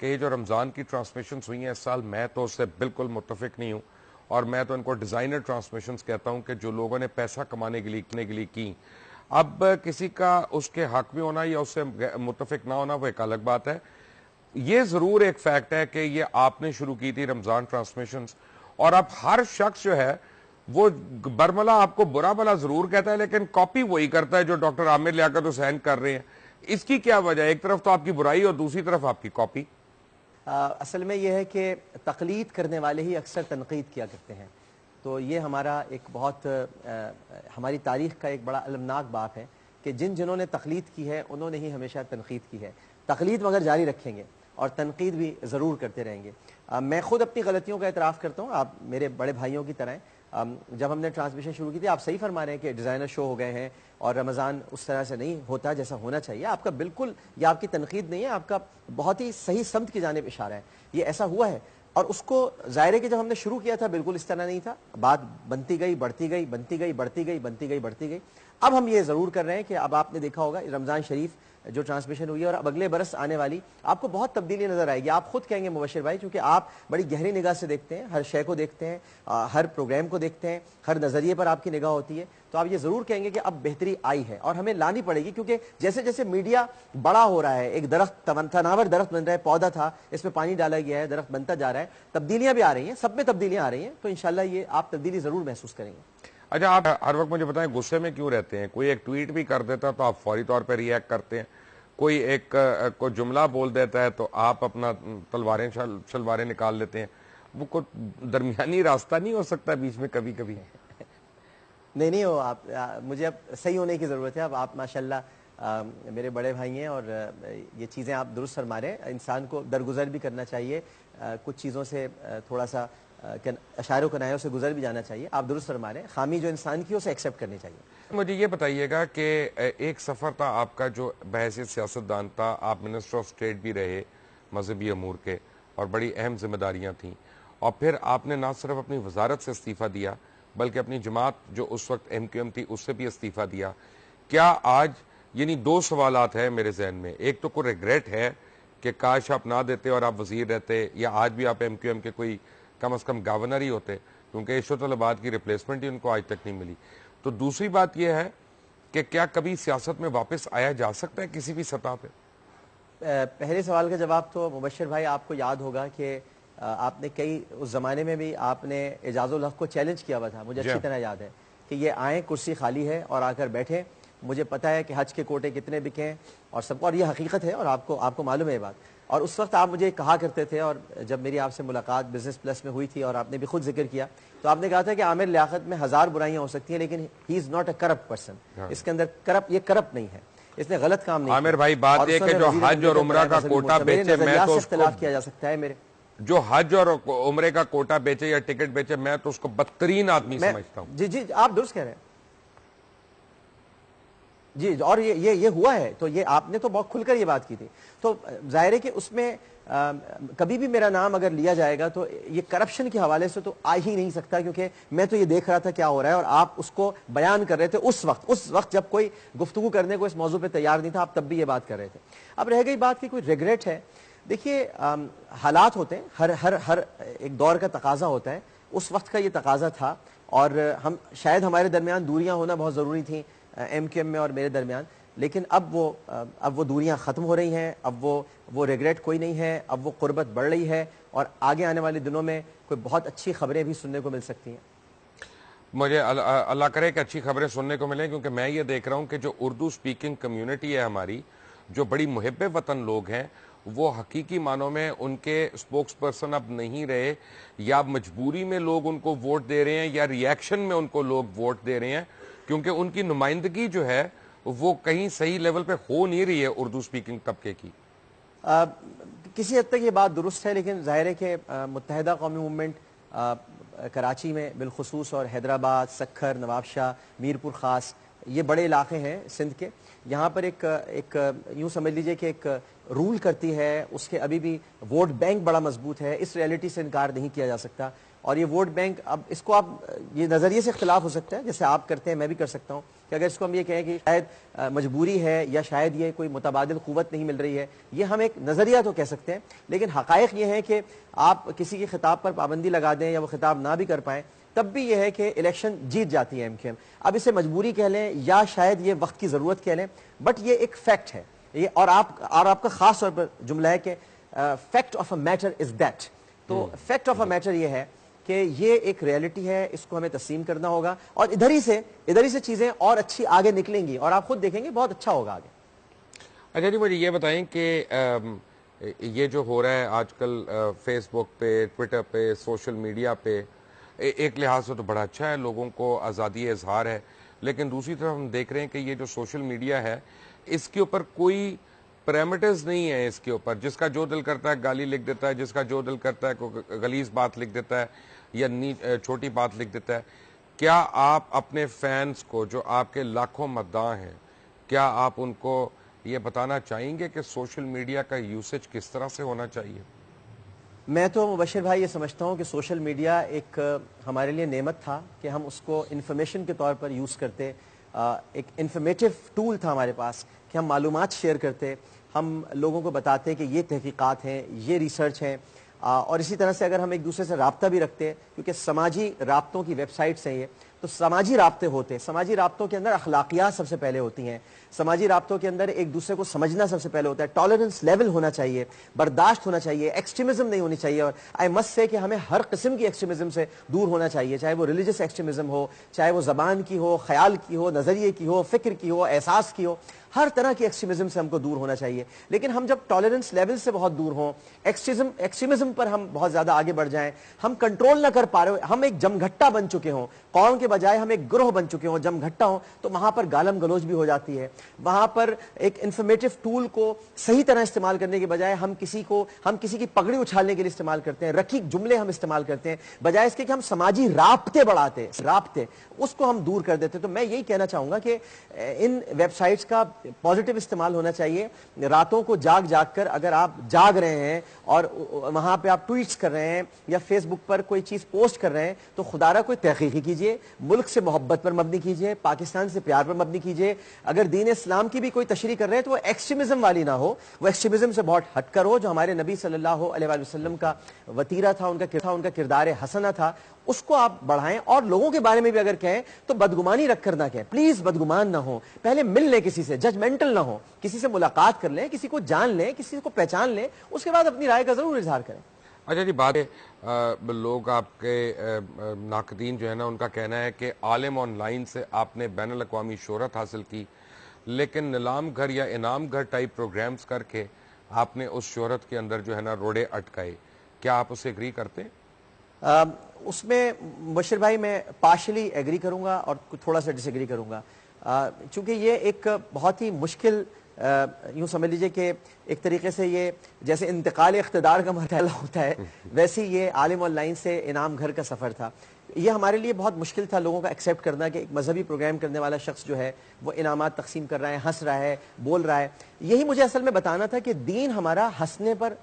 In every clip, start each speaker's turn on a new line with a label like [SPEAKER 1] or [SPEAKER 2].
[SPEAKER 1] کہ یہ جو رمضان کی ٹرانسمیشنز ہوئی ہیں اس سال، میں تو اس سے بالکل متفق نہیں ہوں، اور میں تو ان کو ڈیزائنر ٹرانسمیشنز کہتا ہوں کہ جو لوگوں نے پیسہ کمانے کے لیے کی. اب کسی کا اس کے حق میں ہونا یا اس سے متفق نہ ہونا وہ ایک الگ بات ہے. یہ ضرور ایک فیکٹ ہے کہ یہ آپ نے شروع کی تھی رمضان ٹرانسمیشنز، اور اب ہر شخص جو ہے وہ برملا آپ کو برا بلا ضرور کہتا ہے لیکن کاپی وہی کرتا ہے جو ڈاکٹر عامر لیاقت حسین کر رہے ہیں. اس کی کیا وجہ ہے؟ ایک طرف تو آپ کی برائی اور دوسری طرف آپ کی کاپی.
[SPEAKER 2] اصل میں یہ ہے کہ تقلید کرنے والے ہی اکثر تنقید کیا کرتے ہیں. تو یہ ہمارا ایک بہت ہماری تاریخ کا ایک بڑا المناک باب ہے کہ جنہوں نے تقلید کی ہے انہوں نے ہی ہمیشہ تنقید کی ہے. تقلید مگر جاری رکھیں گے اور تنقید بھی ضرور کرتے رہیں گے. میں خود اپنی غلطیوں کا اعتراف کرتا ہوں، آپ میرے بڑے بھائیوں کی طرح ہیں. جب ہم نے ٹرانسمیشن شروع کی تھی، آپ صحیح فرما رہے ہیں کہ ڈیزائنر شو ہو گئے ہیں اور رمضان اس طرح سے نہیں ہوتا جیسا ہونا چاہیے. آپ کا بالکل، یہ آپ کی تنقید نہیں ہے، آپ کا بہت ہی صحیح سمت کی جانب اشارہ ہے. یہ ایسا ہوا ہے اور اس کو ظاہر ہے کہ جب ہم نے شروع کیا تھا بالکل اس طرح نہیں تھا. بات بنتی گئی، بڑھتی گئی، بنتی گئی، بڑھتی گئی، بنتی گئی، بڑھتی گئی. اب ہم یہ ضرور کر رہے ہیں کہ اب آپ نے دیکھا ہوگا رمضان شریف جو ٹرانسمیشن ہوئی ہے اور اب اگلے برس آنے والی آپ کو بہت تبدیلی نظر آئے گی. آپ خود کہیں گے مبشر بھائی، کیونکہ آپ بڑی گہری نگاہ سے دیکھتے ہیں، ہر شے کو دیکھتے ہیں، ہر پروگرام کو دیکھتے ہیں، ہر نظریے پر آپ کی نگاہ ہوتی ہے. تو آپ یہ ضرور کہیں گے کہ اب بہتری آئی ہے اور ہمیں لانی پڑے گی، کیونکہ جیسے جیسے میڈیا بڑا ہو رہا ہے، ایک درخت تناور درخت بن رہا ہے، پودا تھا، اس میں پانی ڈالا گیا ہے، درخت بنتا جا رہا ہے، تبدیلیاں بھی آ رہی ہیں، سب میں تبدیلیاں آ رہی ہیں. تو انشاءاللہ یہ آپ تبدیلی ضرور محسوس کریں گے.
[SPEAKER 1] اچھا، آپ ہر وقت مجھے بتائیں غصے میں کیوں رہتے ہیں؟ کوئی ایک ٹویٹ بھی کر دیتا تو آپ فوری طور پہ ری ایکٹ کرتے ہیں، کوئی ایک کوئی جملہ بول دیتا ہے تو آپ اپنا تلواریں شلواریں نکال لیتے ہیں. وہ کوئی درمیانی راستہ نہیں ہو سکتا بیچ میں کبھی کبھی؟
[SPEAKER 2] نہیں ہو آپ، مجھے اب صحیح ہونے کی ضرورت ہے. اب آپ ماشاءاللہ میرے بڑے بھائی ہیں اور یہ چیزیں آپ درست فرما رہے ہیں. انسان کو درگزر بھی کرنا چاہیے، کچھ چیزوں سے تھوڑا سا اشاروں کنایوں سے گزر بھی جانا چاہیے. آپ درست فرما رہے ہیں، خامی جو انسان کی اسے ایکسیپٹ کرنی چاہیے.
[SPEAKER 1] مجھے یہ بتائیے گا کہ ایک سفر تھا آپ کا جو بحیثیت سیاستدان تھا، آپ منسٹر آف اسٹیٹ بھی رہے مذہبی امور کے، اور بڑی اہم ذمہ داریاں تھیں، اور پھر آپ نے نہ صرف اپنی وزارت سے استعفیٰ دیا بلکہ اپنی جماعت جو اس وقت ایم کیو ایم تھی اس سے بھی استعفیٰ دیا. کیا آج، یعنی دو سوالات ہیں میرے ذہن میں، ایک تو کوئی ریگریٹ ہے کہ کاش آپ نہ دیتے اور آپ وزیر رہتے، یا آج بھی آپ ایم کیو ایم کے کوئی کم از کم گورنر ہی ہوتے، کیونکہ عشرت العباد کی ریپلیسمنٹ ہی ان کو آج تک نہیں ملی. تو دوسری بات یہ ہے کہ کیا کبھی سیاست میں واپس آیا جا سکتا ہے کسی بھی سطح پہ؟
[SPEAKER 2] پہلے سوال کا جواب تو مبشر بھائی آپ کو یاد ہوگا کہ آپ نے اس زمانے میں بھی آپ نے اعجاز الحق کو چیلنج کیا ہوا تھا. مجھے اچھی طرح یاد ہے کہ یہ آئیں، کرسی خالی ہے اور آ کر بیٹھیں. مجھے پتا ہے کہ حج کے کوٹے کتنے بکے ہیں اور سب کو، اور یہ حقیقت ہے اور آپ کو معلوم ہے یہ بات. اور اس وقت آپ مجھے کہا کرتے تھے، اور جب میری آپ سے ملاقات بزنس پلس میں ہوئی تھی اور آپ نے بھی خود ذکر کیا، تو آپ نے کہا تھا کہ عامر لیاقت میں 1000 برائیاں ہو سکتی ہیں لیکن he is not a corrupt person. اس کے اندر یہ کرپٹ نہیں ہے، اس نے غلط کام نہیں.
[SPEAKER 1] عامر بھائی بات یہ کہ جو حج اور عمرہ کا کوٹا بیچے، میں تو
[SPEAKER 2] اختلاف کیا جا سکتا ہے، میرے
[SPEAKER 1] جو حج اور عمرے کا کوٹا بیچے یا ٹکٹ بیچے، میں تو اس کو بدترین آدمی سمجھتا ہوں.
[SPEAKER 2] جی آپ درست کہہ رہے ہیں جی. اور یہ ہوا ہے، تو یہ آپ نے تو بہت کھل کر یہ بات کی تھی. تو ظاہر ہے کہ اس میں کبھی بھی میرا نام اگر لیا جائے گا تو یہ کرپشن کے حوالے سے تو آ ہی نہیں سکتا، کیونکہ میں تو یہ دیکھ رہا تھا کیا ہو رہا ہے اور آپ اس کو بیان کر رہے تھے اس وقت جب کوئی گفتگو کرنے کو اس موضوع پہ تیار نہیں تھا، آپ تب بھی یہ بات کر رہے تھے. اب رہ گئی بات کہ کوئی ریگریٹ ہے. دیکھیے، حالات ہوتے ہیں، ہر ایک دور کا تقاضا ہوتا ہے. اس وقت کا یہ تقاضا تھا اور شاید ہمارے درمیان دوریاں ہونا بہت ضروری تھیں ایم کیو ایم میں اور میرے درمیان، لیکن اب وہ دوریاں ختم ہو رہی ہیں. اب وہ ریگریٹ کوئی نہیں ہے. اب وہ قربت بڑھ رہی ہے اور آگے آنے والے دنوں میں کوئی بہت اچھی خبریں بھی سننے کو مل سکتی ہیں.
[SPEAKER 1] مجھے اللہ کرے کہ اچھی خبریں سننے کو ملیں، کیونکہ میں یہ دیکھ رہا ہوں کہ جو اردو سپیکنگ کمیونٹی ہے ہماری، جو بڑی محب وطن لوگ ہیں، وہ حقیقی معنوں میں ان کے سپوکس پرسن اب نہیں رہے، یا مجبوری میں لوگ ان کو ووٹ دے رہے ہیں یا ریئیکشن میں ان کو لوگ ووٹ دے رہے ہیں، کیونکہ ان کی نمائندگی جو ہے وہ کہیں صحیح لیول پہ ہو نہیں رہی ہے اردو سپیکنگ طبقے کی.
[SPEAKER 2] کسی حد تک یہ بات درست ہے، لیکن ظاہر ہے کہ متحدہ قومی موومنٹ کراچی میں بالخصوص اور حیدرآباد، سکھر، نواب شاہ، میرپور خاص، یہ بڑے علاقے ہیں سندھ کے. یہاں پر ایک یوں سمجھ لیجئے کہ ایک رول کرتی ہے. اس کے ابھی بھی ووٹ بینک بڑا مضبوط ہے، اس ریئلٹی سے انکار نہیں کیا جا سکتا. اور یہ ووٹ بینک، اب اس کو آپ یہ نظریے سے اختلاف ہو سکتا ہے، جیسے آپ کرتے ہیں میں بھی کر سکتا ہوں، کہ اگر اس کو ہم یہ کہیں کہ شاید مجبوری ہے یا شاید یہ کوئی متبادل قوت نہیں مل رہی ہے، یہ ہم ایک نظریہ تو کہہ سکتے ہیں، لیکن حقائق یہ ہے کہ آپ کسی کی خطاب پر پابندی لگا دیں یا وہ خطاب نہ بھی کر پائیں، تب بھی یہ ہے کہ الیکشن جیت جاتی ہے ایم کیو ایم. اب اسے مجبوری کہہ لیں یا شاید یہ وقت کی ضرورت کہہ لیں، بٹ یہ ایک فیکٹ ہے یہ، اور آپ کا خاص طور پر جملہ ہے کہ fact of a matter is that. تو فیکٹ آف اے میٹر یہ ہے کہ یہ ایک ریئلٹی ہے، اس کو ہمیں تسلیم کرنا ہوگا، اور ادھر ہی سے چیزیں اور اچھی آگے نکلیں گی، اور آپ خود دیکھیں گے بہت اچھا ہوگا آگے.
[SPEAKER 1] اچھا جی، مجھے یہ بتائیں کہ یہ جو ہو رہا ہے آج کل فیس بک پہ، ٹویٹر پہ، سوشل میڈیا پہ، ایک لحاظ سے تو بڑا اچھا ہے، لوگوں کو آزادی اظہار ہے، لیکن دوسری طرف ہم دیکھ رہے ہیں کہ یہ جو سوشل میڈیا ہے اس کے اوپر کوئی پیرامیٹرز نہیں ہے. اس کے اوپر جس کا جو دل کرتا ہے گالی لکھ دیتا ہے، جس کا جو دل کرتا ہے کوئی غلیظ بات لکھ دیتا ہے یا چھوٹی بات لکھ دیتا ہے. کیا آپ اپنے فینس کو جو آپ کے لاکھوں مداح ہیں، کیا آپ ان کو یہ بتانا چاہیں گے کہ سوشل میڈیا کا یوسیج کس طرح سے ہونا چاہیے؟
[SPEAKER 2] میں تو مبشر بھائی یہ سمجھتا ہوں کہ سوشل میڈیا ایک ہمارے لیے نعمت تھا کہ ہم اس کو انفارمیشن کے طور پر یوز کرتے، ایک انفارمیٹو ٹول تھا ہمارے پاس کہ ہم معلومات شیئر کرتے، ہم لوگوں کو بتاتے کہ یہ تحقیقات ہیں، یہ ریسرچ ہیں، اور اسی طرح سے اگر ہم ایک دوسرے سے رابطہ بھی رکھتے، کیونکہ سماجی رابطوں کی ویب سائٹس ہیں یہ، تو سماجی رابطے ہوتے، سماجی رابطوں کے اندر اخلاقیات سب سے پہلے ہوتی ہیں، سماجی رابطوں کے اندر ایک دوسرے کو سمجھنا سب سے پہلے ہوتا ہے، ٹالرنس لیول ہونا چاہیے، برداشت ہونا چاہیے، ایکسٹریمزم نہیں ہونی چاہیے. اور آئی مسٹ سے کہ ہمیں ہر قسم کی ایکسٹریمزم سے دور ہونا چاہیے، چاہے وہ ریلیجس ایکسٹریمزم ہو، چاہے وہ زبان کی ہو، خیال کی ہو، نظریے کی ہو، فکر کی ہو، احساس کی ہو، ہر طرح کی ایکسٹریمزم سے ہم کو دور ہونا چاہیے. لیکن ہم جب ٹالرنس لیول سے بہت دور ہوں، ایکسٹریمزم پر ہم بہت زیادہ آگے بڑھ جائیں، ہم کنٹرول نہ کر پا رہے، ہم ایک جمگھٹا بن چکے ہوں، قوم کے بجائے ہم ایک گروہ بن چکے ہوں، جمگھٹا ہوں، تو وہاں پر گالم گلوچ بھی ہو جاتی ہے. وہاں پر ایک انفارمیٹو ٹول کو صحیح طرح استعمال کرنے کے بجائے ہم کسی کی پگڑی اچھالنے کے لیے استعمال کرتے ہیں، رقیق جملے ہم استعمال کرتے ہیں، بجائے اس کے کہ ہم سماجی رابطے بڑھاتے، رابطے اس کو ہم دور کر دیتے. تو میں یہی کہنا چاہوں گا کہ ان ویب سائٹس کا پازیٹیو استعمال ہونا چاہیے. راتوں کو جاگ کر اگر آپ جاگ رہے ہیں اور وہاں پہ آپ ٹویٹس کر رہے ہیں یا فیس بک پر کوئی چیز پوسٹ کر رہے ہیں، تو خدا را کوئی تحقیقی کیجئے، ملک سے محبت پر مبنی کیجئے، پاکستان سے پیار پر مبنی کیجئے. اگر دین اسلام کی بھی کوئی تشریح کر رہے ہیں تو وہ ایکسٹریمزم والی نہ ہو، وہ ایکسٹریمزم سے بہت ہٹ کر ہو، جو ہمارے نبی صلی اللہ علیہ وآلہ وسلم کا وتیرہ تھا، ان کا کردار حسنہ تھا، اس کو آپ بڑھائیں. اور لوگوں کے بارے میں بھی اگر کہیں تو بدگمانی رکھ کر نہ کہیں، پلیز بدگمان نہ ہو، پہلے مل لیں کسی سے، ججمنٹل نہ ہو، کسی سے ملاقات کر لیں، کسی کو جان لیں، کسی کو پہچان لیں، اس کے بعد اپنی رائے کا ضرور اظہار کریں.
[SPEAKER 1] اچھا جی، بات لوگ آپ کے ناقدین جو ہے نا، ان کا کہنا ہے کہ عالم آن لائن سے آپ نے بین الاقوامی شہرت حاصل کی، لیکن نیلام گھر یا انعام گھر ٹائپ پروگرامز کر کے آپ نے اس شہرت کے اندر جو ہے نا روڑے اٹکائے. کیا آپ اسے ایگری کرتے ہیں؟
[SPEAKER 2] اس میں مبشر بھائی میں پارشلی ایگری کروں گا اور تھوڑا سا ڈس ایگری کروں گا، چونکہ یہ ایک بہت ہی مشکل، یوں سمجھ لیجئے کہ ایک طریقے سے یہ جیسے انتقال اقتدار کا مرحلہ ہوتا ہے، ویسے یہ عالم آن لائن سے انعام گھر کا سفر تھا. یہ ہمارے لیے بہت مشکل تھا لوگوں کا ایکسیپٹ کرنا کہ ایک مذہبی پروگرام کرنے والا شخص جو ہے وہ انعامات تقسیم کر رہا ہے، ہنس رہا ہے، بول رہا ہے. یہی مجھے اصل میں بتانا تھا کہ دین ہمارا ہنسنے پر،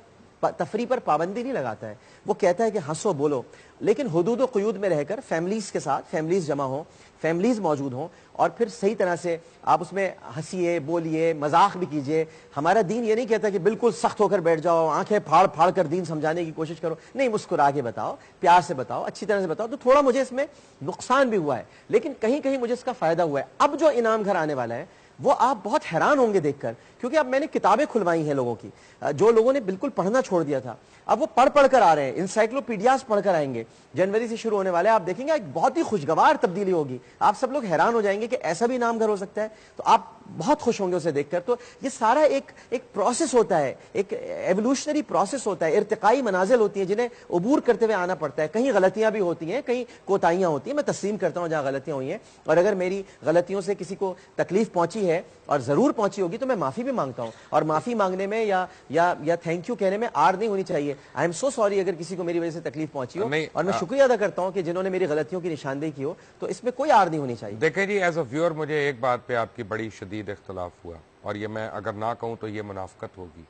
[SPEAKER 2] تفریح پر پابندی نہیں لگاتا ہے، وہ کہتا ہے کہ ہنسو بولو، لیکن حدود و قیود میں رہ کر فیملیز کے ساتھ، فیملیز جمع ہوں، فیملیز موجود ہوں، اور پھر صحیح طرح سے آپ اس میں ہنسیے، بولیے، مذاق بھی کیجئے. ہمارا دین یہ نہیں کہتا کہ بالکل سخت ہو کر بیٹھ جاؤ، آنکھیں پھاڑ پھاڑ کر دین سمجھانے کی کوشش کرو، نہیں، مسکرا کے بتاؤ، پیار سے بتاؤ، اچھی طرح سے بتاؤ. تو تھوڑا مجھے اس میں نقصان بھی ہوا ہے، لیکن کہیں کہیں مجھے اس کا فائدہ ہوا ہے. اب جو انعام گھر آنے والا ہے وہ آپ بہت حیران ہوں گے دیکھ کر، کیونکہ اب میں نے کتابیں کھلوائی ہیں لوگوں کی، جو لوگوں نے بالکل پڑھنا چھوڑ دیا تھا، اب وہ پڑھ کر آ رہے ہیں، انسائکلوپیڈیاز پڑھ کر آئیں گے. جنوری سے شروع ہونے والے، آپ دیکھیں گے ایک بہت ہی خوشگوار تبدیلی ہوگی. آپ سب لوگ حیران ہو جائیں گے کہ ایسا بھی انعام گھر ہو سکتا ہے، تو آپ بہت خوش ہوں گے اسے دیکھ کر. تو یہ سارا ایک پروسیس ہوتا ہے، ایک ایوولوشنری پروسیس ہوتا ہے، ارتقائی منازل ہوتی ہیں جنہیں عبور کرتے ہوئے آنا پڑتا ہے. کہیں غلطیاں بھی ہوتی ہیں، کہیں کوتاہیاں ہوتی ہیں، میں تسلیم کرتا ہوں جہاں غلطیاں ہوئی ہیں، اور اگر میری غلطیوں سے کسی کو تکلیف پہنچی ہے اور ضرور پہنچی ہوگی تو میں معافی بھی مانگتا ہوں. اور معافی مانگنے میں یا تھینک یو کہنے میں آر نہیں ہونی چاہیے. آئی ایم سو سوری اگر کسی کو میری وجہ سے تکلیف پہنچی ہو، اور میں شکریہ ادا کرتا ہوں کہ جنہوں نے میری غلطیوں کی نشاندہی کی ہو، تو اس میں کوئی آر نہیں ہونی چاہیے.
[SPEAKER 1] دیکھیں جی، ایز اے ویور مجھے ایک بات پہ آپ کی بڑی شدید اختلاف ہوا، اور یہ میں اگر نہ کہوں تو یہ منافقت ہوگی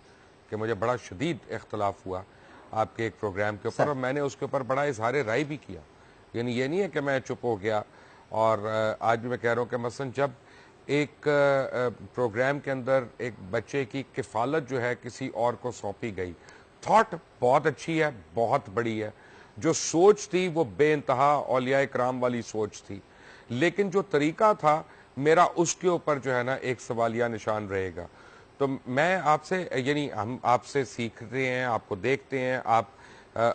[SPEAKER 1] کہ مجھے بڑا شدید اختلاف ہوا آپ کے ایک پروگرام کے اوپر، اور میں نے اس کے اوپر بڑا اظہار رائے بھی کیا. یعنی یہ نہیں ہے کہ میں چپ ہو گیا. اور آج بھی میں کہہ رہا ہوں کہ مثلا جب ایک پروگرام کے اندر ایک بچے کی کفالت جو ہے کسی اور کو سونپی گئی. تھاٹ بہت اچھی ہے, بہت بڑی ہے. جو سوچ تھی وہ بے انتہا اولیاء کرام والی سوچ تھی, لیکن جو طریقہ تھا میرا اس کے اوپر جو ہے نا ایک سوالیہ نشان رہے گا. تو میں آپ سے, یعنی ہم آپ سے سیکھ رہے ہیں, آپ کو دیکھتے ہیں, آپ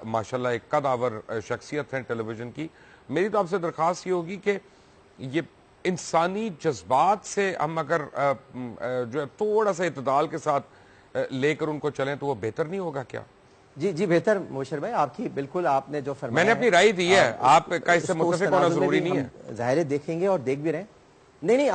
[SPEAKER 1] ماشاءاللہ ایک قد آور شخصیت ہیں ٹیلی ویژن کی. میری تو آپ سے درخواست یہ ہوگی کہ یہ انسانی جذبات سے ہم اگر جو ہے تھوڑا سا اعتدال کے ساتھ لے کر ان کو چلیں تو وہ بہتر نہیں ہوگا کیا؟
[SPEAKER 2] جی بہتر مبشر بھائی, آپ کی بالکل, آپ نے جو فرمایا
[SPEAKER 1] میں نے اپنی رائے دی ہے, آپ کا اس سے متفق ہونا ضروری نہیں ہے.
[SPEAKER 2] ظاہر دیکھیں گے اور دیکھ بھی رہے. نہیں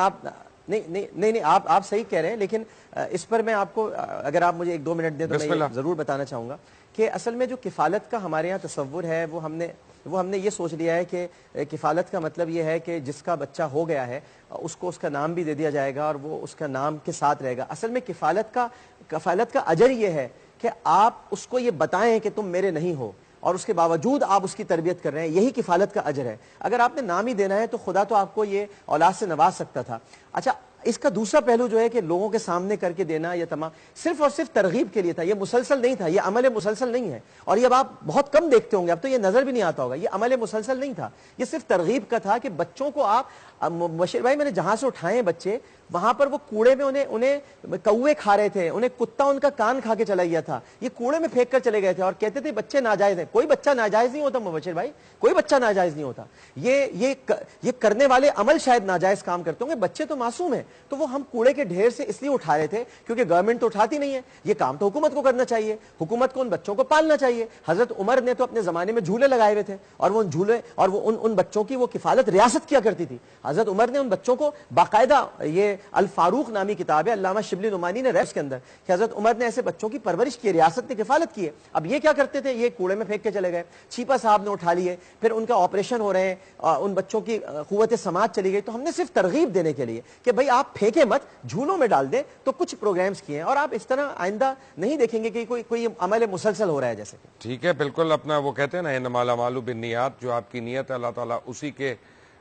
[SPEAKER 2] آپ صحیح کہہ رہے ہیں, لیکن اس پر میں آپ کو, اگر آپ مجھے 1-2 منٹ دیں تو میں ضرور بتانا چاہوں گا کہ اصل میں جو کفالت کا ہمارے یہاں تصور ہے وہ ہم نے یہ سوچ لیا ہے کہ کفالت کا مطلب یہ ہے کہ جس کا بچہ ہو گیا ہے اس کو اس کا نام بھی دے دیا جائے گا اور وہ اس کا نام کے ساتھ رہے گا. اصل میں کفالت کا اجر یہ ہے کہ آپ اس کو یہ بتائیں کہ تم میرے نہیں ہو, اور اس کے باوجود آپ اس کی تربیت کر رہے ہیں, یہی کفالت کا اجر ہے. اگر آپ نے نام ہی دینا ہے تو خدا تو آپ کو یہ اولاد سے نواز سکتا تھا. اچھا, اس کا دوسرا پہلو جو ہے کہ لوگوں کے سامنے کر کے دینا, یہ تمام صرف اور صرف ترغیب کے لیے تھا, یہ مسلسل نہیں تھا, یہ عمل مسلسل نہیں ہے. اور یہ اب آپ بہت کم دیکھتے ہوں گے, اب تو یہ نظر بھی نہیں آتا ہوگا. یہ عمل مسلسل نہیں تھا, یہ صرف ترغیب کا تھا کہ بچوں کو آپ, مبشر بھائی میں نے جہاں سے اٹھائے بچے, وہاں پر وہ کوڑے میں انہیں کوے کھا رہے تھے, انہیں کتا ان کا کان کھا کے چلا گیا تھا, یہ کوڑے میں پھینک کر چلے گئے تھے اور کہتے تھے بچے ناجائز ہیں. کوئی بچہ ناجائز نہیں ہوتا مبشر بھائی, کوئی بچہ ناجائز نہیں ہوتا. یہ کرنے والے عمل شاید ناجائز کام کرتے ہوں گے, بچے تو معصوم ہیں. تو وہ ہم کوڑے کے ڈھیر سے اس لیے اٹھا رہے تھے کیونکہ گورنمنٹ تو اٹھاتی نہیں ہے. یہ کام تو حکومت کو کرنا چاہیے, حکومت کو ان بچوں کو پالنا چاہیے. حضرت عمر نے تو اپنے زمانے میں جھولے لگائے ہوئے تھے, اور وہ جھولے اور وہ ان بچوں کی وہ کفالت ریاست کیا کرتی تھی. حضرت عمر نے ان بچوں کو باقاعدہ, یہ الفاروق نامی کتاب ہے علامہ شبلی نعمانی نے ریفس کے اندر, کہ حضرت عمر نے ایسے بچوں کی پرورش کی, ریاست نے کفالت کی ہے. اب یہ کیا کرتے تھے, یہ کوڑے میں پھینک کے چلے گئے, چھیپا صاحب نے اٹھا لیے, پھر ان کا آپریشن ہو رہے ہیں, ان بچوں کی قوت سماعت چلی گئی. تو ہم نے صرف ترغیب دینے کے لیے کہ بھئی آپ پھینکے مت, جھولوں میں ڈال دیں, تو کچھ پروگرامز کیے ہیں. اور آپ اس طرح آئندہ نہیں دیکھیں گے کہ کوئی عمل مسلسل ہو رہا ہے جیسے کہ.
[SPEAKER 1] ٹھیک ہے, بالکل اپنا وہ کہتے ہیں نا انما الاعمال بالنیات, جو آپ کی نیت ہے اللہ تعالیٰ اسی کے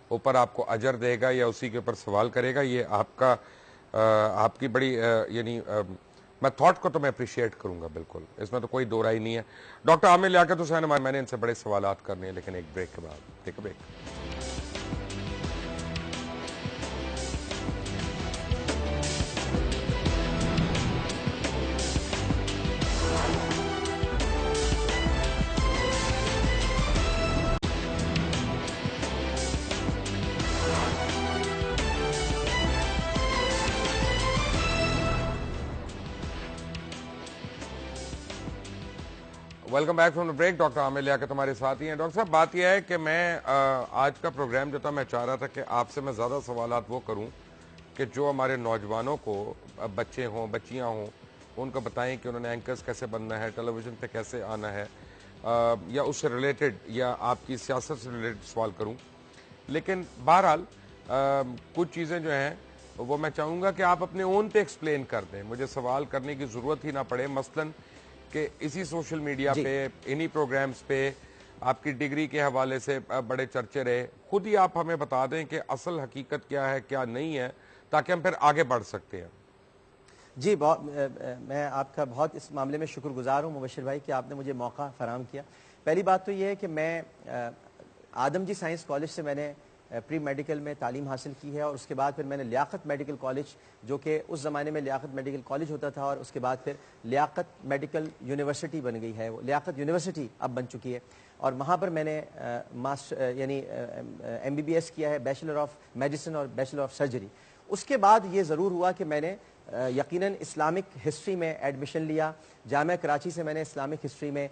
[SPEAKER 1] اوپر آپ کو اجر دے گا یا اسی کے اوپر سوال کرے گا. یہ آپ کی بڑی, یعنی میں تھاٹ کو تو میں اپریشیٹ کروں گا, بالکل اس میں تو کوئی دو رائے نہیں ہے. ڈاکٹر عامر لیاقت حسین, میں نے ان سے بڑے سوالات کرنے ہیں, لیکن ایک بریک کے بعد. Take a break. Welcome back from the break. Doctor Aamir Liaquat ہمارے ساتھ ہی ہیں. ڈاکٹر صاحب, بات یہ ہے کہ میں آج کا پروگرام جو تھا, میں چاہ رہا تھا کہ آپ سے میں زیادہ سوالات وہ کروں کہ جو ہمارے نوجوانوں کو, بچے ہوں بچیاں ہوں, ان کو بتائیں کہ انہوں نے اینکرز کیسے بننا ہے, ٹیلی ویژن پہ کیسے آنا ہے, یا اس سے ریلیٹڈ یا آپ کی سیاست سے ریلیٹڈ سوال کروں. لیکن بہرحال کچھ چیزیں جو ہیں وہ میں چاہوں گا کہ آپ اپنے اون پہ ایکسپلین کر دیں, مجھے سوال کرنے کی ضرورت ہی نہ پڑے. مثلاً کہ اسی سوشل میڈیا پہ, انہی پروگرامز پہ آپ کی ڈگری کے حوالے سے بڑے چرچے رہے. خود ہی آپ ہمیں بتا دیں کہ اصل حقیقت کیا ہے, کیا نہیں ہے, تاکہ ہم پھر آگے بڑھ سکتے ہیں.
[SPEAKER 2] جی, میں آپ کا بہت اس معاملے میں شکر گزار ہوں مبشر بھائی کہ آپ نے مجھے موقع فراہم کیا. پہلی بات تو یہ ہے کہ میں آدم جی سائنس کالج سے میں نے پری میڈیکل میں تعلیم حاصل کی ہے, اور اس کے بعد پھر میں نے لیاقت میڈیکل کالج, جو کہ اس زمانے میں لیاقت میڈیکل کالج ہوتا تھا, اور اس کے بعد پھر لیاقت میڈیکل یونیورسٹی بن گئی ہے, وہ لیاقت یونیورسٹی اب بن چکی ہے, اور وہاں پر میں نے ماسٹر یعنی MBBS کیا ہے, بیچلر آف میڈیسن اور بیچلر آف سرجری. اس کے بعد یہ ضرور ہوا کہ میں نے یقیناً اسلامک ہسٹری میں ایڈمیشن لیا. جامعہ کراچی سے میں نے اسلامک ہسٹری میں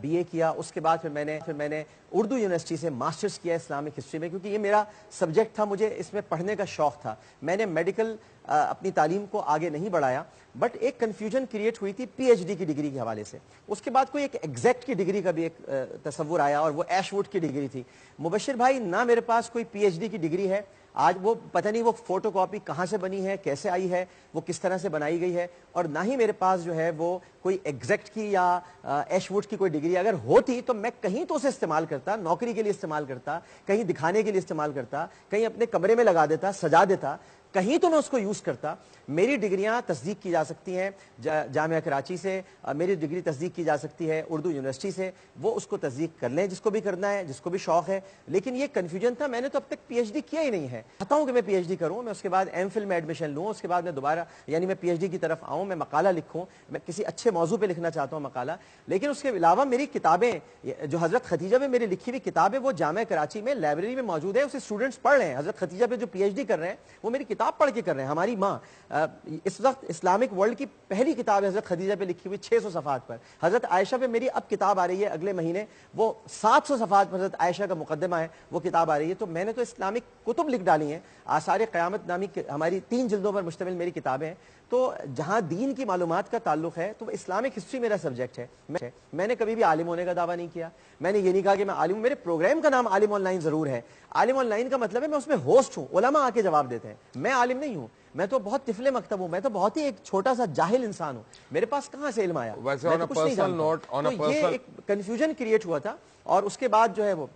[SPEAKER 2] BA کیا. اس کے بعد پھر میں نے اردو یونیورسٹی سے ماسٹرز کیا اسلامک ہسٹری میں, کیونکہ یہ میرا سبجیکٹ تھا, مجھے اس میں پڑھنے کا شوق تھا. میں نے میڈیکل اپنی تعلیم کو آگے نہیں بڑھایا, بٹ ایک کنفیوژن کریٹ ہوئی تھی PhD کی ڈگری کے حوالے سے. اس کے بعد کوئی ایک ایگزیکٹ کی ڈگری کا بھی ایک تصور آیا, اور وہ ایش ووڈ کی ڈگری تھی. مبشر بھائی, نہ میرے پاس کوئی PhD کی ڈگری ہے آج, وہ پتہ نہیں وہ فوٹو کاپی کہاں سے بنی ہے, کیسے آئی ہے, وہ کس طرح سے بنائی گئی ہے, اور نہ ہی میرے پاس جو ہے وہ کوئی ایگزیکٹ کی یا ایش ووڈ کی کوئی ڈگری اگر ہوتی تو میں کہیں تو اسے استعمال کرتا, نوکری کے لیے استعمال کرتا, کہیں دکھانے کے لیے استعمال کرتا, کہیں اپنے کمرے میں لگا دیتا, سجا دیتا, کہیں تو میں اس کو یوز کرتا. میری ڈگریاں تصدیق کی جا سکتی ہیں جامعہ کراچی سے, میری ڈگری تصدیق کی جا سکتی ہے اردو یونیورسٹی سے, وہ اس کو تصدیق کر لیں جس کو بھی کرنا ہے, جس کو بھی شوق ہے. لیکن یہ کنفیوژن تھا, میں نے تو اب تک پی ایچ ڈی کیا ہی نہیں ہے. چاہتا ہوں کہ میں پی ایچ ڈی کروں, میں اس کے بعد ایم فل میں ایڈمیشن لوں, اس کے بعد میں دوبارہ یعنی میں پی ایچ ڈی کی طرف آؤں, میں مقالہ لکھوں, میں کسی اچھے موضوع پہ لکھنا چاہتا ہوں مقالہ. لیکن اس کے علاوہ میری کتابیں جو حضرت خدیجہ میں میری لکھی ہوئی کتابیں وہ جامعہ کراچی میں لائبریری میں موجود ہے, اسے اسٹوڈنٹس پڑھ رہے ہیں. حضرت خدیجہ پہ جو پی ایچ ڈی کر رہے ہیں وہ میری کتاب پڑھ کے کر رہے ہیں. ہماری ماں اس وقت اسلامک ورلڈ کی پہلی کتاب ہے حضرت خدیجہ پہ لکھی ہوئی 600 صفحات پر. حضرت عائشہ پہ میری اب کتاب آ رہی ہے اگلے مہینے, وہ 700 صفحات پر حضرت عائشہ کا مقدمہ ہے, وہ کتاب آ رہی ہے. تو میں نے تو اسلامک کتب لکھ ڈالی ہیں. آثار قیامت نامی ہماری 3 جلدوں پر مشتمل میری کتابیں ہیں. تو جہاں دین کی معلومات کا تعلق ہے تو اسلامک ہسٹری میرا سبجیکٹ ہے. میں نے کبھی بھی عالم ہونے کا دعویٰ نہیں کیا, میں نے یہ نہیں کہا کہ میں عالم ہوں. میرے پروگرام کا نام عالم آن لائن ضرور ہے. عالم آن لائن کا مطلب ہے میں اس میں ہوسٹ ہوں, علماء آ کے جواب دیتے ہیں. میں عالم نہیں ہوں, میں تو بہت طفل مکتب ہوں, میں تو بہت ہی ایک چھوٹا سا جاہل انسان ہوں. میرے پاس کہاں سے علم آیا, میں تو کچھ نہیں جانتا. تو یہ ایک کنفیوژن کریٹ ہوا تھا. اور اس کے بعد جو ہے وہ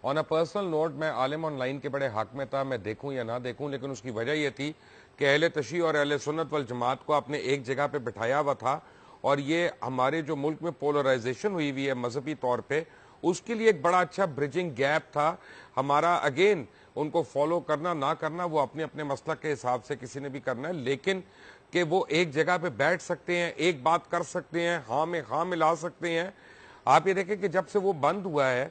[SPEAKER 1] آن اے پرسنل نوٹ میں عالم آن لائن کے بڑے حق میں تھا, میں دیکھوں یا نہ دیکھوں, لیکن اس کی وجہ یہ تھی کہ اہل تشیع اور اہل سنت والجماعت کو آپ نے ایک جگہ پہ بٹھایا ہوا تھا. اور یہ ہمارے جو ملک میں پولرائزیشن ہوئی ہوئی ہے مذہبی طور پہ, اس کے لیے ایک بڑا اچھا برجنگ گیپ تھا ہمارا. اگین ان کو فالو کرنا نہ کرنا وہ اپنے اپنے مسلک کے حساب سے کسی نے بھی کرنا ہے, لیکن کہ وہ ایک جگہ پہ بیٹھ سکتے ہیں, ایک بات کر سکتے ہیں, ہاں میں ہاں ملا سکتے ہیں. آپ یہ دیکھیں کہ جب سے وہ بند ہوا ہے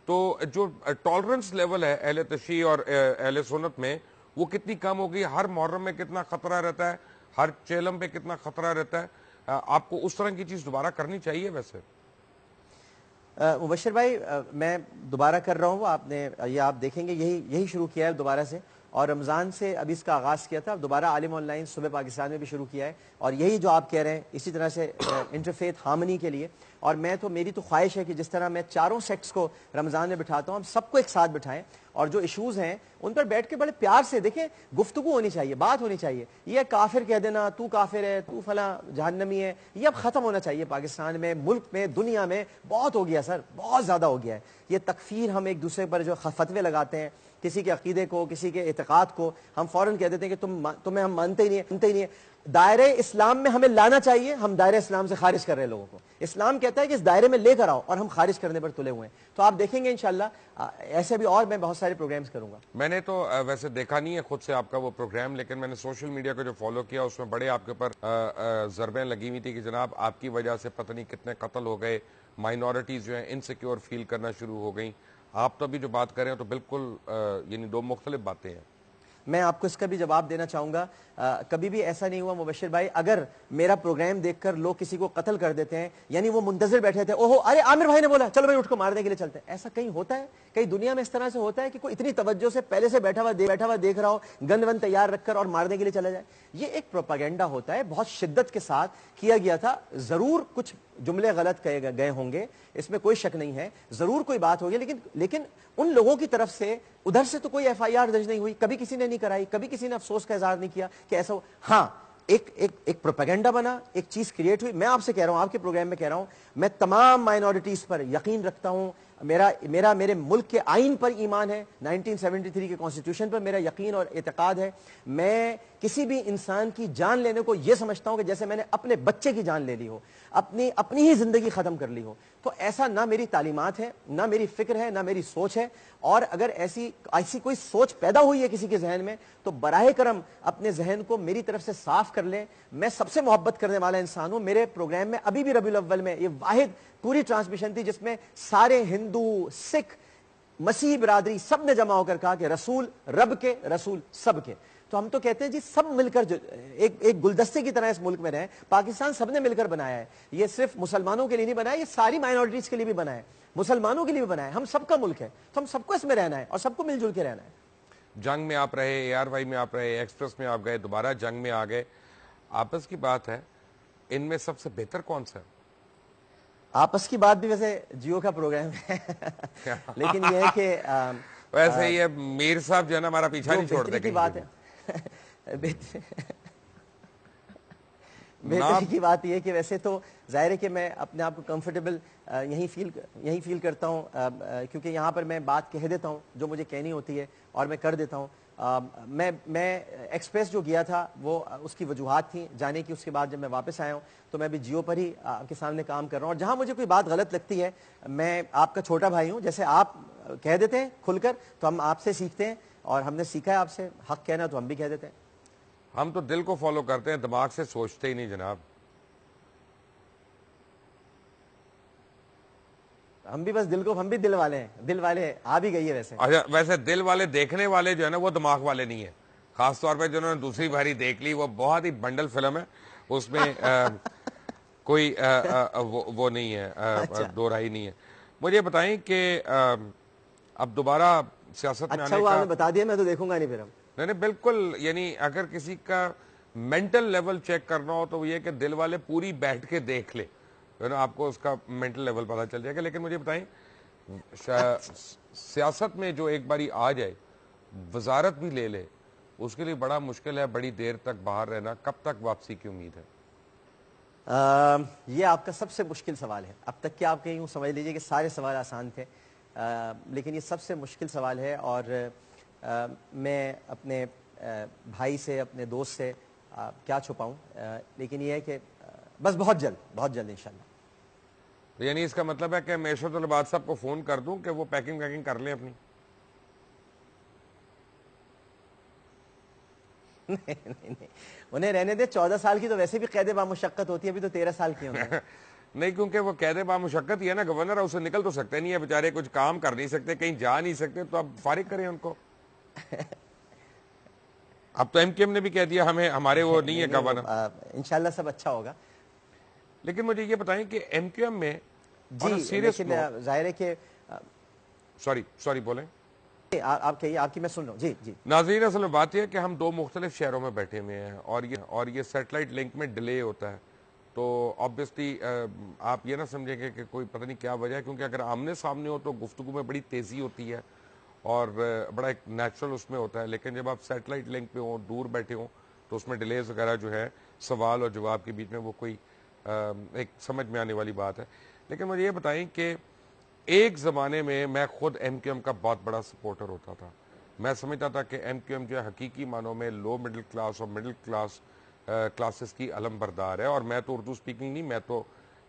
[SPEAKER 1] تو جو ٹالرنس لیول ہے اہل تشیع اور اہل سنت میں وہ کتنی کم ہو گئی. ہر محرم میں کتنا خطرہ رہتا ہے, ہر چیلم پہ کتنا خطرہ رہتا ہے. آپ کو اس طرح کی چیز دوبارہ کرنی چاہیے. ویسے
[SPEAKER 2] مبشر بھائی میں دوبارہ کر رہا ہوں, آپ نے یہ آپ دیکھیں گے یہی شروع کیا ہے دوبارہ سے, اور رمضان سے ابھی اس کا آغاز کیا تھا, دوبارہ عالم آن لائن صبح پاکستان میں بھی شروع کیا ہے. اور یہی جو آپ کہہ رہے ہیں اسی طرح سے انٹرفیتھ ہارمنی کے لیے. اور میری تو خواہش ہے کہ جس طرح میں چاروں سیکٹس کو رمضان میں بٹھاتا ہوں, ہم سب کو ایک ساتھ بٹھائیں اور جو ایشوز ہیں ان پر بیٹھ کے بڑے پیار سے دیکھیں, گفتگو ہونی چاہیے, بات ہونی چاہیے. یہ کافر کہہ دینا تو کافر ہے, تو فلاں جہنمی ہے, یہ اب ختم ہونا چاہیے. پاکستان میں, ملک میں, دنیا میں بہت ہو گیا سر, بہت زیادہ ہو گیا ہے. یہ تکفیر ہم ایک دوسرے پر جو فتوے لگاتے ہیں, کسی کے عقیدے کو, کسی کے اعتقاد کو ہم فوراً کہہ دیتے ہیں کہ تمہیں ہم مانتے ہی نہیں. دائرہ اسلام میں ہمیں لانا چاہیے, ہم دائرہ اسلام سے خارج کر رہے ہیں لوگوں کو. اسلام کہتا ہے کہ اس دائرے میں لے کر آؤ, اور ہم خارج کرنے پر تلے ہوئے ہیں. تو آپ دیکھیں گے انشاءاللہ ایسے بھی اور میں بہت سارے پروگرامز کروں گا.
[SPEAKER 1] میں نے تو ویسے دیکھا نہیں ہے خود سے آپ کا وہ پروگرام, لیکن میں نے سوشل میڈیا کو جو فالو کیا اس میں بڑے آپ کے اوپر ضربیں لگی ہوئی تھی کہ جناب آپ کی وجہ سے پتہ نہیں کتنے قتل ہو گئے, مائنورٹیز جو ہیں انسیکیور فیل کرنا شروع ہو گئیں. آپ تو ابھی جو بات کر رہے ہیں تو بالکل یعنی دو مختلف باتیں ہیں.
[SPEAKER 2] میں آپ کو اس کا بھی جواب دینا چاہوں گا. کبھی بھی ایسا نہیں ہوا مبشر بھائی, اگر میرا پروگرام دیکھ کر لوگ کسی کو قتل کر دیتے ہیں, یعنی وہ منتظر بیٹھے تھے, اوہو ارے عامر بھائی نے بولا چلو بھائی اٹھ کو مارنے کے لیے چلتے ہیں, ایسا کہیں ہوتا ہے؟ کئی دنیا میں اس طرح سے ہوتا ہے کہ کوئی اتنی توجہ سے پہلے سے بیٹھا ہوا دیکھ رہا ہو, گن ون تیار رکھ کر اور مارنے کے لیے چلا جائے؟ یہ ایک پروپیگنڈا ہوتا ہے, بہت شدت کے ساتھ کیا گیا تھا. ضرور کچھ جملے غلط کہے گئے ہوں گے, اس میں کوئی شک نہیں ہے, ضرور کوئی بات ہوگی, لیکن ان لوگوں کی طرف سے ادھر سے تو کوئی ایف آئی آر درج نہیں ہوئی, کبھی کسی نے نہیں کرائی, کبھی کسی نے افسوس کا اظہار نہیں کیا کہ ایسا ہو. ہاں ایک پروپیگنڈا بنا, ایک چیز کریٹ ہوئی. میں آپ سے کہہ رہا ہوں, آپ کے پروگرام میں کہہ رہا ہوں, میں تمام مائنورٹیز پر یقین رکھتا ہوں. میرے ملک کے آئین پر ایمان ہے, 1973 کے کانسٹیٹیوشن پر میرا یقین اور اعتقاد ہے. میں کسی بھی انسان کی جان لینے کو یہ سمجھتا ہوں کہ جیسے میں نے اپنے بچے کی جان لے لی ہو, اپنی ہی زندگی ختم کر لی ہو. تو ایسا نہ میری تعلیمات ہے, نہ میری فکر ہے, نہ میری سوچ ہے. اور اگر ایسی کوئی سوچ پیدا ہوئی ہے کسی کے ذہن میں تو براہ کرم اپنے ذہن کو میری طرف سے صاف کر لیں. میں سب سے محبت کرنے والا انسان ہوں. میرے پروگرام میں ابھی بھی ربیع الاول میں یہ واحد پوری ٹرانسمیشن تھی جس میں سارے ہندو, سکھ, مسیحی برادری سب نے جمع ہو کر کہا کہ رسول رب کے, رسول سب کے. تو ہم تو کہتے ہیں جی سب مل کر ایک گلدستے کی طرح اس ملک میں رہیں. پاکستان سب نے مل کر بنایا ہے, یہ صرف مسلمانوں کے لیے نہیں بنایا, یہ ساری مائنورٹیز کے لیے بھی بنا ہے, مسلمانوں کے لیے بھی بنا ہے. ہم سب کا ملک ہے, تو ہم سب کو اس میں رہنا ہے اور سب کو مل جل کے رہنا ہے.
[SPEAKER 1] جنگ میں آپ رہے, اے آر وائی میں آپ رہے, ایکسپریس میں آپ گئے, دوبارہ جنگ میں آ گئے. آپس کی بات ہے, ان میں سب سے بہتر کون سا ہے؟
[SPEAKER 2] آپس کی بات بھی ویسے جیو کا پروگرام ہے لیکن یہ ہے کہ
[SPEAKER 1] ویسے یہ میر صاحب جو ہے نا ہمارا پیچھا نہیں چھوڑتے.
[SPEAKER 2] کی بات ہے بہتری کی بات یہ ہے کہ ویسے تو ظاہر ہے کہ میں اپنے آپ کو کمفرٹیبل یہیں فیل کرتا ہوں، کیونکہ یہاں پر میں بات کہہ دیتا ہوں جو مجھے کہنی ہوتی ہے اور میں کر دیتا ہوں۔ میں ایکسپریس جو گیا تھا وہ اس کی وجوہات تھیں جانے کی، اس کے بعد جب میں واپس آیا ہوں تو میں بھی جیو پر ہی آپ کے سامنے کام کر رہا ہوں، اور جہاں مجھے کوئی بات غلط لگتی ہے میں آپ کا چھوٹا بھائی ہوں، جیسے آپ کہہ دیتے ہیں کھل کر تو ہم آپ سے سیکھتے ہیں، اور ہم نے سیکھا ہے آپ سے حق کہنا تو ہم بھی کہہ دیتے ہیں۔
[SPEAKER 1] ہم تو دل کو فالو کرتے ہیں، دماغ سے سوچتے ہی نہیں جناب۔
[SPEAKER 2] ہم بھی بس ہم بھی دل والے ہیں، دل والے آ بھی گئی ہے ویسے۔
[SPEAKER 1] اچھا، ویسے دل والے دیکھنے والے جو ہے نا وہ دماغ والے نہیں ہیں، خاص طور پہ جنہوں نے دوسری باری دیکھ لی، وہ بہت ہی بنڈل فلم ہے، اس میں کوئی وہ نہیں ہے، دو رائی نہیں ہے۔ مجھے بتائیں کہ اب دوبارہ سیاست میں
[SPEAKER 2] اچھا
[SPEAKER 1] آنے
[SPEAKER 2] ہوا آپ
[SPEAKER 1] کا،
[SPEAKER 2] نے بتا دیا، میں تو دیکھوں گا نہیں پھر۔
[SPEAKER 1] نہیں بالکل، یعنی اگر کسی کا مینٹل لیول چیک کرنا ہو تو یہ کہ دل والے پوری بیٹھ کے دیکھ لے، آپ کو اس کا مینٹل لیول پتا چل جائے گا۔ لیکن مجھے بتائیں سیاست میں جو ایک باری آ جائے، وزارت بھی لے لے، اس کے لیے بڑا مشکل ہے بڑی دیر تک باہر رہنا۔ کب تک واپسی کی امید ہے؟
[SPEAKER 2] یہ آپ کا سب سے مشکل سوال ہے اب تک، کہ آپ کہیں یوں سمجھ لیجئے کہ سارے سوال آسان تھے، لیکن یہ سب سے مشکل سوال ہے، اور میں اپنے بھائی سے، اپنے دوست سے کیا چھپاؤں، لیکن یہ ہے کہ بس بہت جلد انشاءاللہ۔
[SPEAKER 1] یعنی اس کا مطلب ہے کہ معیشت العباد صاحب کو فون کر دوں کہ وہ پیکنگ ویکنگ کر لیں اپنی؟
[SPEAKER 2] نہیں، انہیں رہنے دے، 14 سال کی تو ویسے بھی قید بامشقت ہوتی ہے، ابھی تو 13 سال کی ہونا ہے۔
[SPEAKER 1] نہیں، کیونکہ وہ قید بامشقت ہی ہے نا گورنر، اسے نکل تو سکتے نہیں ہے بیچارے، کچھ کام کر نہیں سکتے، کہیں جا نہیں سکتے، تو اب فارغ کریں ان کو۔ اب تو ایم کیو ایم نے بھی کہہ دیا ہمارے وہ نہیں ہے گورنر۔
[SPEAKER 2] انشاءاللہ سب اچھا ہوگا۔
[SPEAKER 1] لیکن مجھے یہ بتائیں کہ ایم کیو ایم میں
[SPEAKER 2] جی، لیکن ظاہر ہے کہ
[SPEAKER 1] سوری بولیں،
[SPEAKER 2] آپ کہیے، آپ کی میں سن رہا ہوں۔ جی
[SPEAKER 1] ناظرین، اصل میں بات یہ ہے کہ ہم دو مختلف شہروں میں بیٹھے ہوئے ہیں، اور یہ سیٹلائٹ لنک میں ڈیلے ہوتا ہے، تو آبویسلی آپ یہ نہ سمجھیں گے کہ کوئی پتہ نہیں کیا وجہ ہے، کیونکہ اگر آمنے سامنے ہو تو گفتگو میں بڑی تیزی ہوتی ہے اور بڑا ایک نیچرل اس میں ہوتا ہے، لیکن جب آپ سیٹلائٹ لنک پہ ہوں، دور بیٹھے ہوں، تو اس میں ڈیلیز وغیرہ جو ہے سوال اور جواب کے بیچ میں وہ کوئی ایک سمجھ میں آنے والی بات ہے۔ لیکن مجھے یہ بتائیں کہ ایک زمانے میں میں خود ایم کیو ایم کا بہت بڑا سپورٹر ہوتا تھا، میں سمجھتا تھا کہ ایم کیو ایم جو ہے حقیقی معنوں میں لو مڈل کلاس اور مڈل کلاسز کی علم بردار ہے، اور میں تو اردو سپیکنگ نہیں، میں تو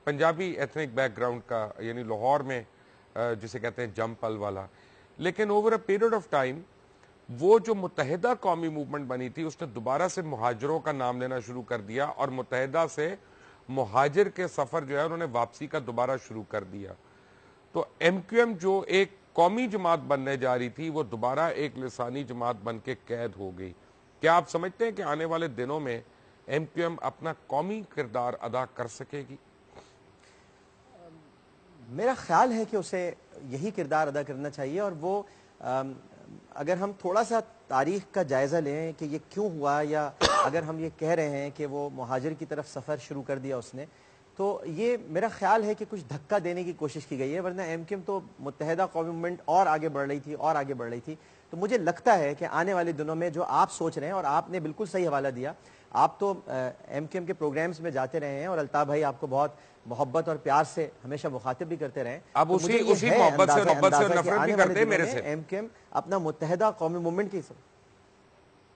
[SPEAKER 1] پنجابی ایتھنک بیک گراؤنڈ کا، یعنی لاہور میں جسے کہتے ہیں جم پل والا۔ لیکن over a period of time وہ جو متحدہ قومی موومنٹ بنی تھی، اس نے دوبارہ سے مہاجروں کا نام لینا شروع کر دیا، اور متحدہ سے مہاجر کے سفر جو ہے انہوں نے واپسی کا دوبارہ شروع کر دیا۔ تو ایم کیو ایم جو ایک قومی جماعت بننے جا رہی تھی، وہ دوبارہ ایک لسانی جماعت بن کے قید ہو گئی۔ کیا آپ سمجھتے ہیں کہ آنے والے دنوں میں ایم کیو ایم اپنا قومی کردار ادا کر سکے گی؟
[SPEAKER 2] میرا خیال ہے کہ اسے یہی کردار ادا کرنا چاہیے، اور وہ اگر ہم تھوڑا سا تاریخ کا جائزہ لیں کہ یہ کیوں ہوا، یا اگر ہم یہ کہہ رہے ہیں کہ وہ مہاجر کی طرف سفر شروع کر دیا اس نے، تو یہ میرا خیال ہے کہ کچھ دھکا دینے کی کوشش کی گئی ہے، ورنہ ایم کیو ایم تو متحدہ قومی موومنٹ اور آگے بڑھ رہی تھی۔ تو مجھے لگتا ہے کہ آنے والے دنوں میں جو آپ سوچ رہے ہیں، اور آپ نے بالکل صحیح حوالہ دیا، آپ تو ایم کیو ایم کے پروگرامز میں جاتے رہے ہیں، اور الطاف بھائی آپ کو بہت محبت اور پیار سے ہمیشہ مخاطب بھی کرتے رہے ہیں۔
[SPEAKER 1] اب اسی محبت سے نفرت بھی کرتے ہیں میرے سے۔
[SPEAKER 2] ایم کیو ایم اپنا متحدہ قومی موومنٹ کی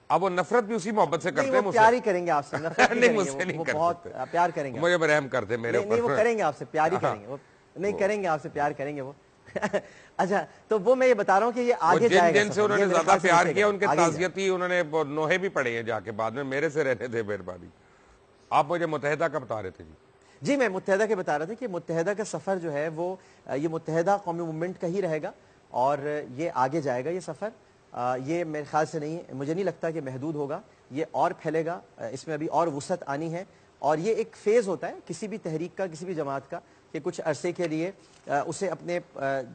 [SPEAKER 1] اب وہ نفرت بھی اسی محبت سے کرتے ہیں مجھ سے۔
[SPEAKER 2] پیار ہی کریں گے آپ سے، نفرت
[SPEAKER 1] نہیں، مجھ سے نہیں کرتے،
[SPEAKER 2] بہت پیار کریں گے،
[SPEAKER 1] مجھے برحم کرتے میرے اوپر۔
[SPEAKER 2] نہیں، وہ کریں گے آپ سے، پیار ہی کریں گے وہ، نہیں کریں گے آپ سے، پیار کریں گے وہ۔ اچھا، تو وہ میں یہ بتا رہا ہوں کہ یہ آگے جائے گا،
[SPEAKER 1] جن سے انہوں نے زیادہ پیار کیا ان کے تعزیتی انہوں نے نوحے بھی پڑے ہیں جا کے بعد میں، میرے سے رہنے تھے مہربانی۔ آپ مجھے متحدہ کا بتا رہے تھے؟
[SPEAKER 2] جی، میں متحدہ کے بتا رہا تھا کہ متحدہ کا سفر جو ہے وہ یہ متحدہ قومی موومنٹ کا ہی رہے گا، اور یہ آگے جائے گا یہ سفر۔ یہ میرے خیال سے نہیں، مجھے نہیں لگتا کہ محدود ہوگا، یہ اور پھیلے گا، اس میں ابھی اور وسعت آنی ہے، اور یہ ایک فیز ہوتا ہے کسی بھی تحریک کا، کسی بھی جماعت کا، کہ کچھ عرصے کے لیے اسے اپنے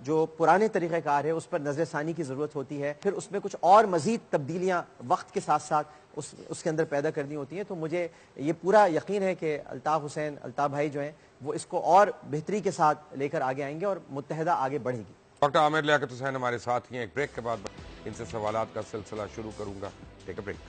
[SPEAKER 2] جو پرانے طریقہ کار ہے اس پر نظر ثانی کی ضرورت ہوتی ہے، پھر اس میں کچھ اور مزید تبدیلیاں وقت کے ساتھ ساتھ اس کے اندر پیدا کرنی ہوتی ہیں۔ تو مجھے یہ پورا یقین ہے کہ الطاف بھائی جو ہیں وہ اس کو اور بہتری کے ساتھ لے کر آگے آئیں گے، اور متحدہ آگے بڑھے گی۔
[SPEAKER 1] ڈاکٹر عامر لیاقت حسین ہمارے ساتھ ہی ہیں، ایک بریک کے بعد ان سے سوالات کا سلسلہ شروع کروں گا۔ ٹیک اے بریک۔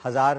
[SPEAKER 2] 1000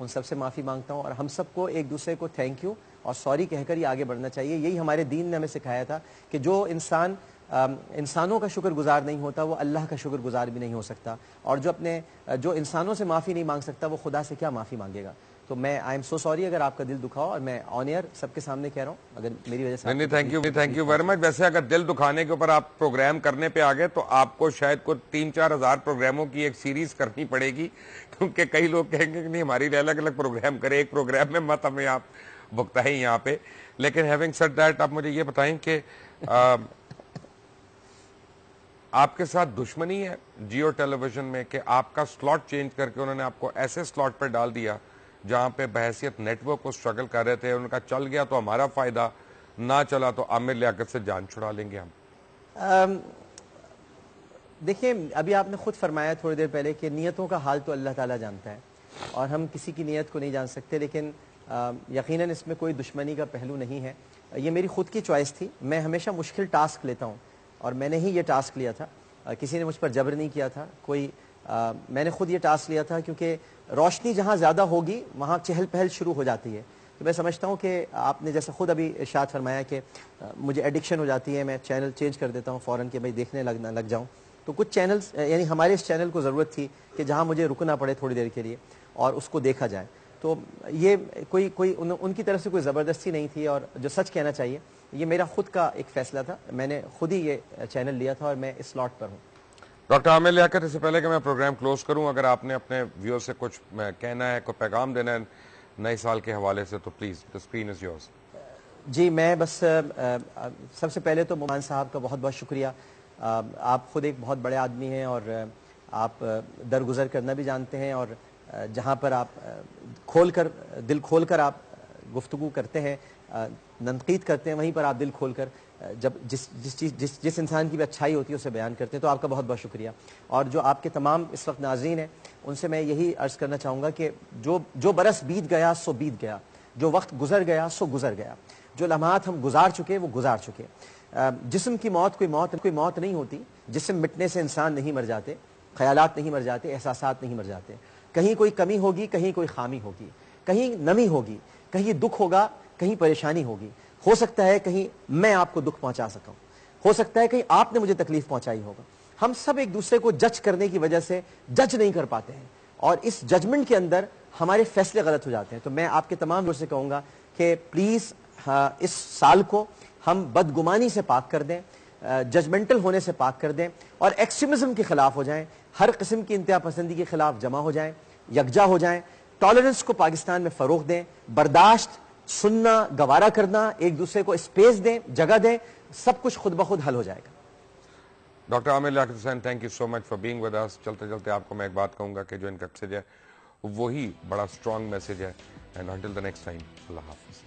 [SPEAKER 2] ان سب سے معافی مانگتا ہوں, اور ہم سب کو ایک دوسرے کو تھینک یو اور سوری کہہ کر ہی آگے بڑھنا چاہیے. یہی ہمارے دین نے ہمیں سکھایا تھا کہ جو انسان انسانوں کا شکر گزار نہیں ہوتا وہ اللہ کا شکر گزار بھی نہیں ہو سکتا, اور جو انسانوں سے معافی نہیں مانگ سکتا وہ خدا سے کیا معافی مانگے گا. تو میں آئی ایم سو سوری اگر آپ کا دل دکھا ہو, اور میں آن ایئر سب کے سامنے کہہ رہا ہوں اگر میری وجہ سے.
[SPEAKER 1] نہیں, تھینک یو ویری مچ. ویسے اگر دل دکھانے کے اوپر آپ پروگرام کرنے پہ آگے تو آپ کو شاید کو 3-4 ہزار پروگراموں کی ایک سیریز کرنی پڑے گی, کیونکہ کئی لوگ کہیں گے کہ نہیں ہماری الگ الگ پروگرام کرے, ایک پروگرام میں مت ہمیں آپ بکتائیں یہاں پہ. لیکن ہیونگ سیڈ دیٹ, آپ مجھے یہ بتائیں کہ آپ کے ساتھ دشمنی ہے جیو ٹیلی ویژن میں کہ آپ کا سلاٹ چینج کر کے انہوں نے آپ کو ایسے سلاٹ پہ ڈال دیا جہاں پہ بحیثیت نیٹ ورک کو سٹرگل کر رہے تھے, ان کا چل گیا تو ہمارا فائدہ, نہ چلا تو عامر لیاقت سے جان چھڑا لیں گے ہم.
[SPEAKER 2] دیکھیں, ابھی آپ نے خود فرمایا تھوڑی دیر پہلے کہ نیتوں کا حال تو اللہ تعالیٰ جانتا ہے اور ہم کسی کی نیت کو نہیں جان سکتے, لیکن یقیناً اس میں کوئی دشمنی کا پہلو نہیں ہے. یہ میری خود کی چوائس تھی. میں ہمیشہ مشکل ٹاسک لیتا ہوں اور میں نے ہی یہ ٹاسک لیا تھا, کسی نے مجھ پر جبر نہیں کیا تھا کوئی. میں نے خود یہ ٹاسک لیا تھا کیونکہ روشنی جہاں زیادہ ہوگی وہاں چہل پہل شروع ہو جاتی ہے. تو میں سمجھتا ہوں کہ آپ نے جیسا خود ابھی ارشاد فرمایا کہ مجھے ایڈکشن ہو جاتی ہے, میں چینل چینج کر دیتا ہوں فوراً کہ بھائی دیکھنے لگ جاؤں. تو کچھ چینلز یعنی ہمارے اس چینل کو ضرورت تھی کہ جہاں مجھے رکنا پڑے تھوڑی دیر کے لیے اور اس کو دیکھا جائے. تو یہ کوئی ان کی طرف سے کوئی زبردستی نہیں تھی, اور جو سچ کہنا چاہیے یہ میرا خود کا ایک فیصلہ تھا. میں نے خود ہی یہ چینل لیا تھا اور میں اس سلاٹ پر ہوں.
[SPEAKER 1] ڈاکٹر عامر لیاقت, اس سے پہلے کہ میں پروگرام کلوز کروں, اگر آپ نے اپنے ویور سے کچھ کہنا ہے, کوئی پیغام دینا ہے نئے سال کے حوالے سے تو please the screen is yours.
[SPEAKER 2] جی, میں بس سب سے پہلے تو مومن صاحب کا بہت بہت شکریہ. آپ خود ایک بہت بڑے آدمی ہیں اور آپ درگزر کرنا بھی جانتے ہیں, اور جہاں پر آپ دل کھول کر آپ گفتگو کرتے ہیں, تنقید کرتے ہیں, وہیں پر آپ دل کھول کر جب جس انسان کی بھی اچھائی ہوتی ہے اسے بیان کرتے ہیں. تو آپ کا بہت بہت شکریہ. اور جو آپ کے تمام اس وقت ناظرین ہیں ان سے میں یہی عرض کرنا چاہوں گا کہ جو برس بیت گیا سو بیت گیا, جو وقت گزر گیا سو گزر گیا, جو لمحات ہم گزار چکے وہ گزار چکے. جسم کی موت کوئی موت نہیں ہوتی, جسم مٹنے سے انسان نہیں مر جاتے, خیالات نہیں مر جاتے, احساسات نہیں مر جاتے. کہیں کوئی کمی ہوگی, کہیں کوئی خامی ہوگی, کہیں نمی ہوگی, کہیں دکھ ہوگا, کہیں پریشانی ہوگی. ہو سکتا ہے کہیں میں آپ کو دکھ پہنچا سکا ہوں, ہو سکتا ہے کہیں آپ نے مجھے تکلیف پہنچائی ہوگا. ہم سب ایک دوسرے کو جج کرنے کی وجہ سے جج نہیں کر پاتے ہیں, اور اس ججمنٹ کے اندر ہمارے فیصلے غلط ہو جاتے ہیں. تو میں آپ کے تمام لوگوں سے کہوں گا کہ پلیز اس سال کو ہم بدگمانی سے پاک کر دیں, ججمنٹل ہونے سے پاک کر دیں, اور ایکسٹریمزم کے خلاف ہو جائیں, ہر قسم کی انتہا پسندی کے خلاف جمع ہو جائیں, یکجا ہو جائیں, ٹالرنس کو پاکستان میں فروغ دیں, برداشت, سننا, گوارا کرنا, ایک دوسرے کو اسپیس دیں, جگہ دیں, سب کچھ خود بخود حل ہو جائے گا.
[SPEAKER 1] Doctor Aamir Liaquat Hussain, thank you so much for being with us. چلتے چلتے آپ کو میں ایک بات کہوں گا کہ جو ان کا میسج ہے وہی بڑا اسٹرانگ میسج ہے. And until the next time, اللہ حافظ.